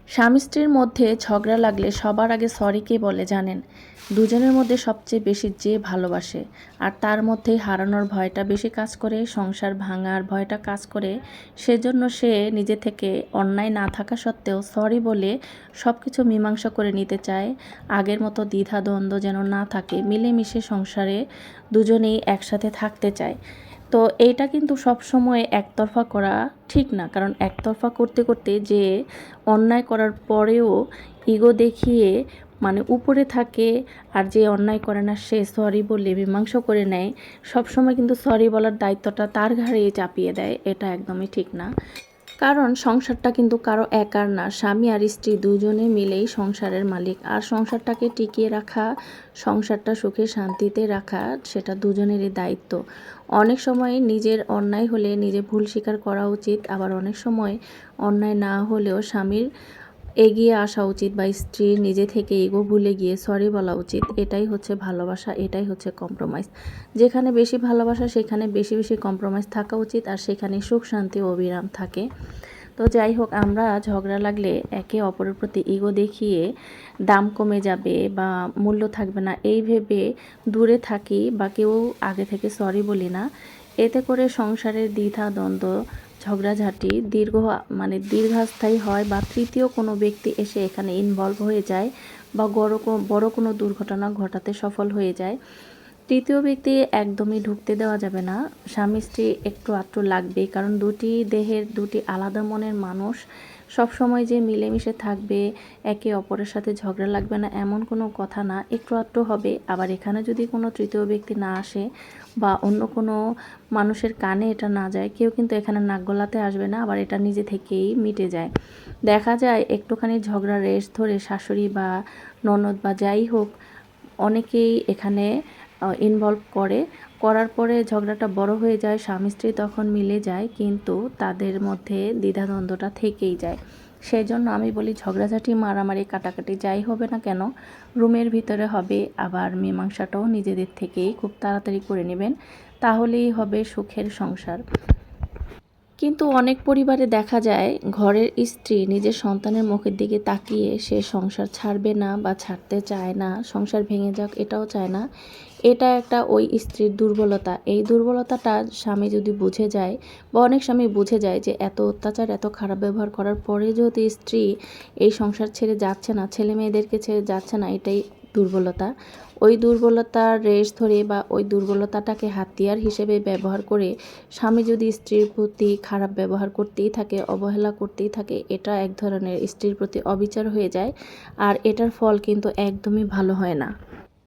স্বামী স্ত্রীর মধ্যে ঝগড়া লাগলে সবার আগে সরি কে বলে জানেন? দুজনের মধ্যে সবচেয়ে বেশি যে ভালোবাসে, আর তার মধ্যেই হারানোর ভয়টা বেশি কাজ করে, সংসার ভাঙার ভয়টা কাজ করে। সেজন্য সে নিজে থেকে অন্যায় না থাকা সত্ত্বেও সরি বলে সব কিছু মীমাংসা করে নিতে চায়। আগের মতো দ্বিধাদ্বন্দ্ব যেন না থাকে, মিলেমিশে সংসারে দুজনেই একসাথে থাকতে চায়। তো এইটা কিন্তু সবসময় একতরফা করা ঠিক না, কারণ একতরফা করতে করতে যে অন্যায় করার পরেও ইগো দেখিয়ে মানে উপরে থাকে, আর যে অন্যায় করে না সে সরি বলে মীমাংসা করে নেয়, সবসময় কিন্তু সরি বলার দায়িত্বটা তার ঘাড়েই চাপিয়ে দেয়। এটা একদমই ঠিক না, কারণ সংসারটা কিন্তু কারো একার না, স্বামী আর স্ত্রী দুজনে মিলেই সংসারের মালিক। আর সংসারটাকে টিকিয়ে রাখা, সংসারটা সুখে শান্তিতে রাখা সেটা দুজনেরই দায়িত্ব। অনেক সময় নিজের অন্যায় হলে নিজে ভুল স্বীকার করা উচিত, আবার অনেক সময় অন্যায় না হলেও স্বামীর এগিয়ে আসা উচিত, বা স্ত্রীর নিজে থেকে ইগো ভুলে গিয়ে সরি বলা উচিত। এটাই হচ্ছে ভালোবাসা, এটাই হচ্ছে কম্প্রোমাইজ। যেখানে বেশি ভালোবাসা সেখানে বেশি বেশি কম্প্রোমাইজ থাকা উচিত, আর সেখানে সুখ শান্তি অবিরাম থাকে। তো যাই হোক, আমরা ঝগড়া লাগলে একে অপরের প্রতি ইগো দেখিয়ে দাম কমে যাবে বা মূল্য থাকবে না এই ভেবে দূরে থাকি, বা কেউ আগে থেকে সরি বলি না। এতে করে সংসারের দ্বিধা দ্বন্দ্ব ঝগড়াঝাটি দীর্ঘস্থায়ী হয়, বা তৃতীয় কোনো ব্যক্তি এসে এখানে ইনভলভ হয়ে যায়, বা বড় কোনো দুর্ঘটনা ঘটাতে সফল হয়ে যায়। তৃতীয় ব্যক্তি একদমই ঢুকতে দেওয়া যাবে না। স্বামী স্ত্রী একটু আধটু লাগবেই, কারণ দুটি দেহের দুটি আলাদা মনের মানুষ। সব সময় যে মিলেমিশে থাকবে, একে অপরের সাথে ঝগড়া লাগবে না এমন কোনো কথা না, একটু আধটু হবে। আবার এখানে যদি কোনো তৃতীয় ব্যক্তি না আসে বা অন্য কোনো মানুষের কানে এটা না যায়, কেউ কিন্তু এখানে নাক গলাতে আসবে না, আবার এটা নিজে থেকেই মিটে যায়। দেখা যায় একটুখানি ঝগড়া রেশ ধরে শাশুড়ি বা ননদ বা যাই হোক অনেকেই এখানে ইনভলভ করার পরে ঝগড়াটা বড় হয়ে যায়, স্বামী স্ত্রী তখন মিলে যায়, কিন্তু তাদের মধ্যে দ্বিধাদ্বন্দ্বটা থেকেই যায়। সেই জন্য আমি বলি, ঝগড়াঝাটি মারামারি কাটাকাটি যাই হবে না কেন, রুমের ভিতরে হবে। আবার মীমাংসাটাও নিজেদের থেকেই খুব তাড়াতাড়ি করে নেবেন, তাহলেই হবে সুখের সংসার। কিন্তু অনেক পরিবারে দেখা যায় ঘরের স্ত্রী নিজের সন্তানের মুখের দিকে তাকিয়ে সে সংসার ছাড়বে না বা ছাড়তে চায় না, সংসার ভেঙে যাক এটাও চায় না। এটা একটা ওই স্ত্রীর দুর্বলতা। এই দুর্বলতাটা স্বামী যদি বুঝে যায়, বা অনেক স্বামী বুঝে যায় যে এত অত্যাচার এত খারাপ ব্যবহার করার পরে যদি স্ত্রী এই সংসার ছেড়ে যাচ্ছে না, ছেলে মেয়েদেরকে ছেড়ে যাচ্ছে না, এটাই দুর্বলতা। ওই দুর্বলতার রেশ ধরে বা ওই দুর্বলতাটাকে হাতিয়ার হিসেবে ব্যবহার করে স্বামী যদি স্ত্রীর প্রতি খারাপ ব্যবহার করতেই থাকে, অবহেলা করতেই থাকে, এটা এক ধরনের স্ত্রীর প্রতি অবিচার হয়ে যায়, আর এটার ফল কিন্তু একদমই ভালো হয় না।